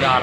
4